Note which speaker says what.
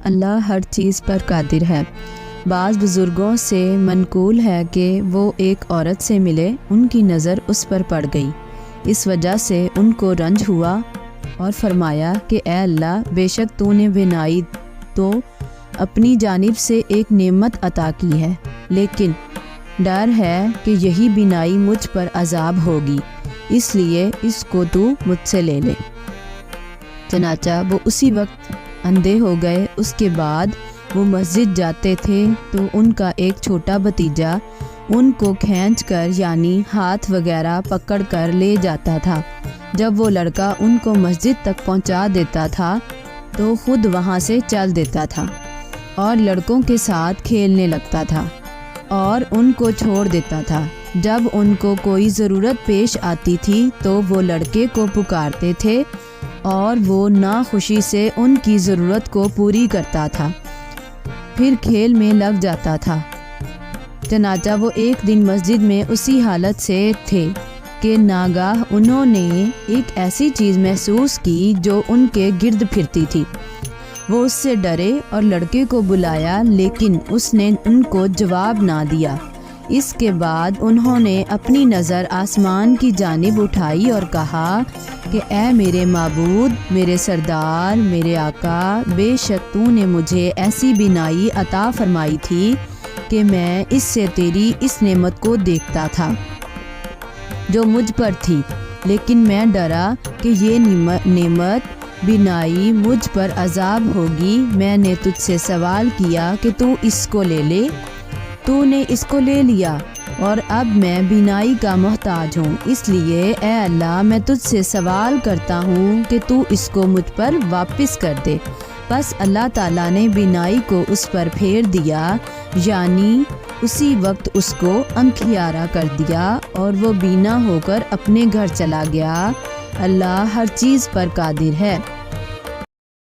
Speaker 1: اللہ ہر چیز پر قادر ہے۔ بعض بزرگوں سے منقول ہے کہ وہ ایک عورت سے ملے، ان کی نظر اس پر پڑ گئی، اس وجہ سے ان کو رنج ہوا اور فرمایا کہ اے اللہ، بے شک تو نے بینائی تو اپنی جانب سے ایک نعمت عطا کی ہے، لیکن ڈر ہے کہ یہی بینائی مجھ پر عذاب ہوگی، اس لیے اس کو تو مجھ سے لے لے۔ چنانچہ وہ اسی وقت اندھے ہو گئے۔ اس کے بعد وہ مسجد جاتے تھے تو ان کا ایک چھوٹا بھتیجا ان کو کھینچ کر یعنی ہاتھ وغیرہ پکڑ کر لے جاتا تھا۔ جب وہ لڑکا ان کو مسجد تک پہنچا دیتا تھا تو خود وہاں سے چل دیتا تھا اور لڑکوں کے ساتھ کھیلنے لگتا تھا اور ان کو چھوڑ دیتا تھا۔ جب ان کو کوئی ضرورت پیش آتی تھی تو وہ لڑکے کو پکارتے تھے اور وہ ناخوشی سے ان کی ضرورت کو پوری کرتا تھا، پھر کھیل میں لگ جاتا تھا۔ چنانچہ وہ ایک دن مسجد میں اسی حالت سے تھے کہ ناگاہ انہوں نے ایک ایسی چیز محسوس کی جو ان کے گرد پھرتی تھی۔ وہ اس سے ڈرے اور لڑکے کو بلایا، لیکن اس نے ان کو جواب نہ دیا۔ اس کے بعد انہوں نے اپنی نظر آسمان کی جانب اٹھائی اور کہا کہ اے میرے معبود، میرے سردار، میرے آقا، بے شک تو نے مجھے ایسی بینائی عطا فرمائی تھی کہ میں اس سے تیری اس نعمت کو دیکھتا تھا جو مجھ پر تھی، لیکن میں ڈرا کہ یہ نعمت بینائی مجھ پر عذاب ہوگی۔ میں نے تجھ سے سوال کیا کہ تو اس کو لے لے، تو نے اس کو لے لیا اور اب میں بینائی کا محتاج ہوں، اس لیے اے اللہ، میں تجھ سے سوال کرتا ہوں کہ تو اس کو مجھ پر واپس کر دے۔ بس اللہ تعالیٰ نے بینائی کو اس پر پھیر دیا، یعنی اسی وقت اس کو اندھیارا کر دیا اور وہ بینا ہو کر اپنے گھر چلا گیا۔ اللہ ہر چیز پر قادر ہے۔